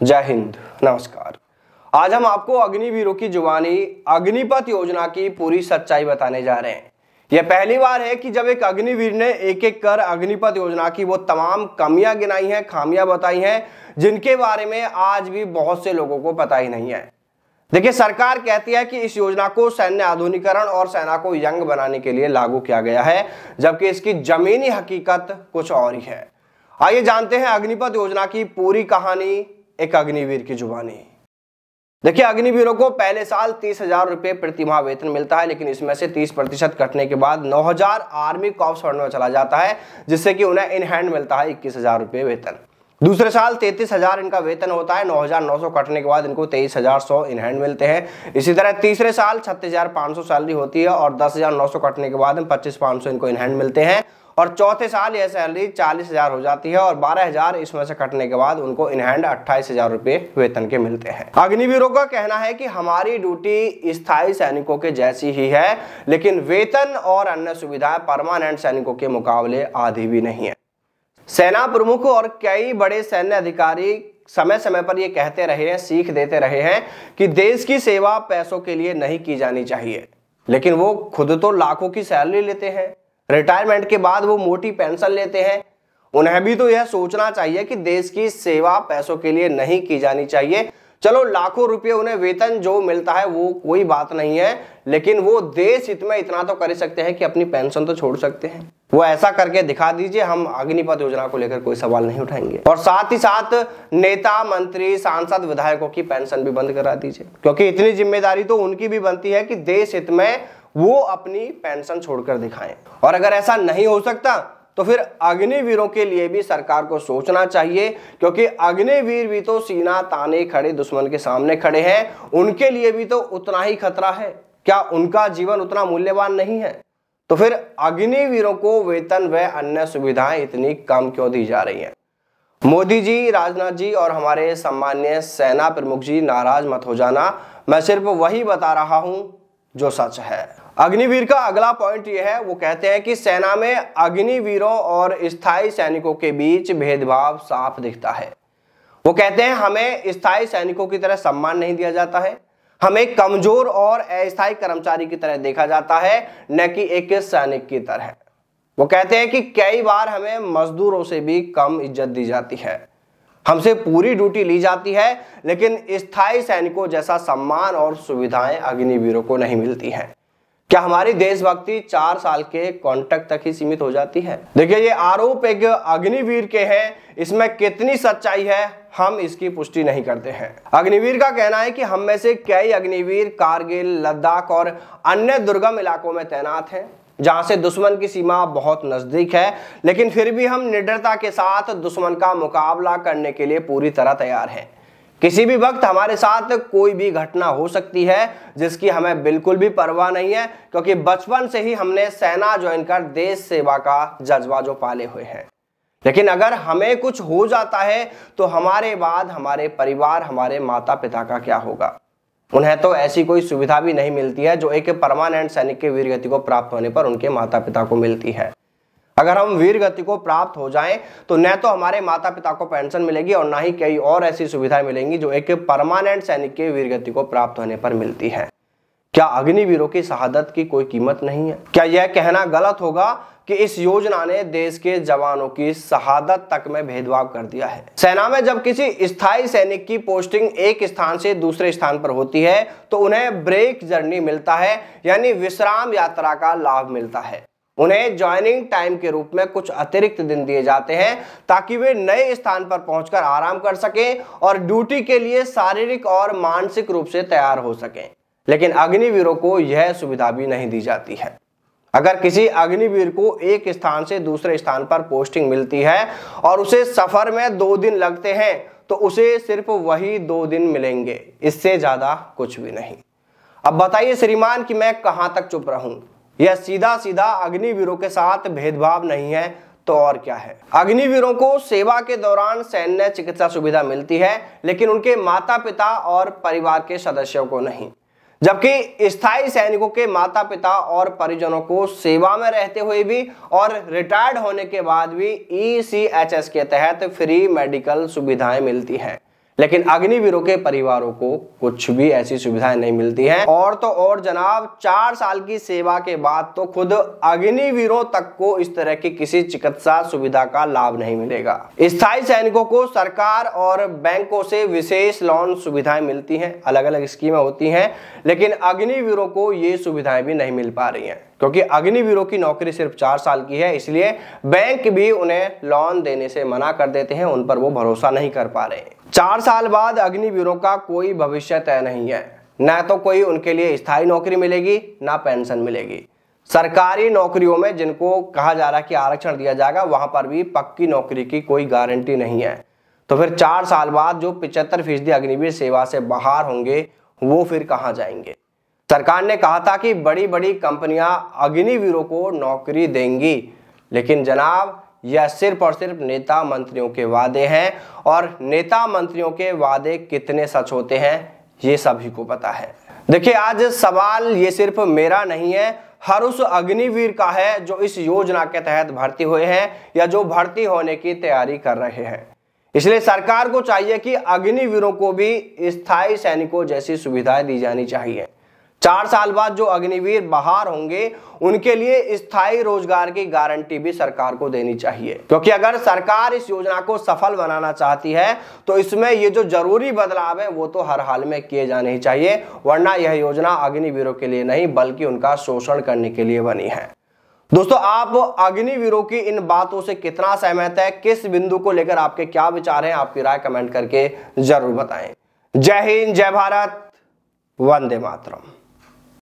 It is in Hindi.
जय हिंद, नमस्कार। आज हम आपको अग्निवीरों की जुबानी अग्निपथ योजना की पूरी सच्चाई बताने जा रहे हैं। यह पहली बार है कि जब एक अग्निवीर ने एक एक कर अग्निपथ योजना की वो तमाम कमियां गिनाई हैं, खामियां बताई हैं, जिनके बारे में आज भी बहुत से लोगों को पता ही नहीं है। देखिए, सरकार कहती है कि इस योजना को सैन्य आधुनिकीकरण और सेना को यंग बनाने के लिए लागू किया गया है, जबकि इसकी जमीनी हकीकत कुछ और ही है। आइए जानते हैं अग्निपथ योजना की पूरी कहानी एक अग्निवीर की जुबानी। देखिए, अग्निवीरों को पहले साल 30,000 रुपये प्रतिमाह वेतन मिलता है, लेकिन इसमें से 30% कटने के बाद 9,000 आर्मी कॉर्प्स फंड में चला जाता है, जिससे कि उन्हें इन हैंड मिलता है 21,000 रुपये वेतन। दूसरे साल 33,000 इनका वेतन होता है, 9,900 कटने के बाद इनको 23,100 इन हैंड मिलते हैं। इसी तरह तीसरे साल 36,500 सैलरी होती है और 10,900 कटने के बाद 25,500 इनको इन हैंड मिलते हैं। और चौथे साल यह सैलरी 40,000 हो जाती है और 12,000 इसमें से कटने के बाद उनको इन हैंड 28,000 रुपये वेतन के मिलते हैं। अग्निवीरों का कहना है कि हमारी ड्यूटी स्थायी सैनिकों के जैसी ही है, लेकिन वेतन और अन्य सुविधाएं परमानेंट सैनिकों के मुकाबले आधी भी नहीं है। सेना प्रमुख और कई बड़े सैन्य अधिकारी समय समय पर ये कहते रहे हैं, सीख देते रहे हैं कि देश की सेवा पैसों के लिए नहीं की जानी चाहिए, लेकिन वो खुद तो लाखों की सैलरी लेते हैं, रिटायरमेंट के बाद वो मोटी पेंशन लेते हैं। उन्हें भी तो यह सोचना चाहिए कि देश की सेवा पैसों के लिए नहीं की जानी चाहिए। चलो, लाखों रुपए उन्हें वेतन जो मिलता है वो कोई बात नहीं है, लेकिन वो देश हित में इतना तो कर सकते हैं कि अपनी पेंशन तो छोड़ सकते हैं। वो ऐसा करके दिखा दीजिए, हम अग्निपथ योजना को लेकर कोई सवाल नहीं उठाएंगे। और साथ ही साथ नेता, मंत्री, सांसद, विधायकों की पेंशन भी बंद करा दीजिए, क्योंकि इतनी जिम्मेदारी तो उनकी भी बनती है कि देश हित में वो अपनी पेंशन छोड़कर दिखाएं। और अगर ऐसा नहीं हो सकता तो फिर अग्निवीरों के लिए भी सरकार को सोचना चाहिए, क्योंकि अग्निवीर भी तो सीना ताने खड़े दुश्मन के सामने खड़े हैं। उनके लिए भी तो उतना ही खतरा है। क्या उनका जीवन उतना मूल्यवान नहीं है? तो फिर अग्निवीरों को वेतन व अन्य सुविधाएं इतनी कम क्यों दी जा रही हैं? मोदी जी, राजनाथ जी और हमारे सम्माननीय सेना प्रमुख जी नाराज मत हो जाना, मैं सिर्फ वही बता रहा हूं जो सच है। अग्निवीर का अगला पॉइंट यह है, वो कहते हैं कि सेना में अग्निवीरों और स्थायी सैनिकों के बीच भेदभाव साफ दिखता है। वो कहते हैं हमें स्थायी सैनिकों की तरह सम्मान नहीं दिया जाता है, हमें कमजोर और अस्थायी कर्मचारी की तरह देखा जाता है, न कि एक सैनिक की तरह। वो कहते हैं कि कई बार हमें मजदूरों से भी कम इज्जत दी जाती है, हमसे पूरी ड्यूटी ली जाती है, लेकिन स्थायी सैनिकों जैसा सम्मान और सुविधाएं अग्निवीरों को नहीं मिलती हैं। क्या हमारी देशभक्ति 4 साल के कॉन्ट्रैक्ट तक ही सीमित हो जाती है? देखिए, ये आरोप एक अग्निवीर के हैं, इसमें कितनी सच्चाई है हम इसकी पुष्टि नहीं करते हैं। अग्निवीर का कहना है कि हम में से कई अग्निवीर कारगिल, लद्दाख और अन्य दुर्गम इलाकों में तैनात हैं, जहां से दुश्मन की सीमा बहुत नजदीक है, लेकिन फिर भी हम निडरता के साथ दुश्मन का मुकाबला करने के लिए पूरी तरह तैयार हैं। किसी भी वक्त हमारे साथ कोई भी घटना हो सकती है, जिसकी हमें बिल्कुल भी परवाह नहीं है, क्योंकि बचपन से ही हमने सेना ज्वाइन कर देश सेवा का जज्बा जो पाले हुए हैं। लेकिन अगर हमें कुछ हो जाता है तो हमारे बाद हमारे परिवार, हमारे माता पिता का क्या होगा? उन्हें तो ऐसी कोई सुविधा भी नहीं मिलती है जो एक परमानेंट सैनिक के वीरगति को प्राप्त होने पर उनके माता पिता को मिलती है। अगर हम वीरगति को प्राप्त हो जाएं तो न तो हमारे माता पिता को पेंशन मिलेगी और ना ही कई और ऐसी सुविधाएं मिलेंगी जो एक परमानेंट सैनिक के वीरगति को प्राप्त होने पर मिलती है। क्या अग्निवीरों की शहादत की कोई कीमत नहीं है? क्या यह कहना गलत होगा कि इस योजना ने देश के जवानों की शहादत तक में भेदभाव कर दिया है? सेना में जब किसी स्थायी सैनिक की पोस्टिंग एक स्थान से दूसरे स्थान पर होती है तो उन्हें ब्रेक जर्नी मिलता है, यानी विश्राम यात्रा का लाभ मिलता है। उन्हें ज्वाइनिंग टाइम के रूप में कुछ अतिरिक्त दिन दिए जाते हैं ताकि वे नए स्थान पर पहुंचकर आराम कर सकें और ड्यूटी के लिए शारीरिक और मानसिक रूप से तैयार हो सकें। लेकिन अग्निवीरों को यह सुविधा भी नहीं दी जाती है। अगर किसी अग्निवीर को एक स्थान से दूसरे स्थान पर पोस्टिंग मिलती है और उसे सफर में 2 दिन लगते हैं तो उसे सिर्फ वही 2 दिन मिलेंगे, इससे ज्यादा कुछ भी नहीं। अब बताइए श्रीमान कि मैं कहां तक चुप रहूं? यह सीधा सीधा अग्निवीरों के साथ भेदभाव नहीं है तो और क्या है? अग्निवीरों को सेवा के दौरान सैन्य चिकित्सा सुविधा मिलती है, लेकिन उनके माता पिता और परिवार के सदस्यों को नहीं। जबकि स्थायी सैनिकों के माता पिता और परिजनों को सेवा में रहते हुए भी और रिटायर्ड होने के बाद भी ECHS के तहत फ्री मेडिकल सुविधाएं मिलती हैं, लेकिन अग्निवीरों के परिवारों को कुछ भी ऐसी सुविधाएं नहीं मिलती हैं। और तो और जनाब, 4 साल की सेवा के बाद तो खुद अग्निवीरों तक को इस तरह की किसी चिकित्सा सुविधा का लाभ नहीं मिलेगा। स्थायी सैनिकों को सरकार और बैंकों से विशेष लोन सुविधाएं मिलती हैं, अलग अलग स्कीमें होती हैं, लेकिन अग्निवीरों को ये सुविधाएं भी नहीं मिल पा रही हैं, क्योंकि अग्निवीरों की नौकरी सिर्फ 4 साल की है। इसलिए बैंक भी उन्हें लोन देने से मना कर देते हैं, उन पर वो भरोसा नहीं कर पा रहे हैं। 4 साल बाद अग्निवीरों का कोई भविष्य तय नहीं है, न तो कोई उनके लिए स्थायी नौकरी मिलेगी, ना पेंशन मिलेगी। सरकारी नौकरियों में जिनको कहा जा रहा है कि आरक्षण दिया जाएगा, वहां पर भी पक्की नौकरी की कोई गारंटी नहीं है। तो फिर 4 साल बाद जो 75% अग्निवीर सेवा से बाहर होंगे वो फिर कहां जाएंगे? सरकार ने कहा था कि बड़ी बड़ी कंपनियां अग्निवीरों को नौकरी देंगी, लेकिन जनाब यह सिर्फ और सिर्फ नेता मंत्रियों के वादे हैं, और नेता मंत्रियों के वादे कितने सच होते हैं ये सभी को पता है। देखिए, आज सवाल ये सिर्फ मेरा नहीं है, हर उस अग्निवीर का है जो इस योजना के तहत भर्ती हुए हैं या जो भर्ती होने की तैयारी कर रहे हैं। इसलिए सरकार को चाहिए कि अग्निवीरों को भी स्थायी सैनिकों जैसी सुविधाएं दी जानी चाहिए। 4 साल बाद जो अग्निवीर बाहर होंगे उनके लिए स्थायी रोजगार की गारंटी भी सरकार को देनी चाहिए, क्योंकि अगर सरकार इस योजना को सफल बनाना चाहती है तो इसमें ये जो जरूरी बदलाव है वो तो हर हाल में किए जाने ही चाहिए, वरना यह योजना अग्निवीरों के लिए नहीं बल्कि उनका शोषण करने के लिए बनी है। दोस्तों, आप अग्निवीरों की इन बातों से कितना सहमत है, किस बिंदु को लेकर आपके क्या विचार हैं, आपकी राय कमेंट करके जरूर बताएं। जय हिंद, जय भारत, वंदे मातरम।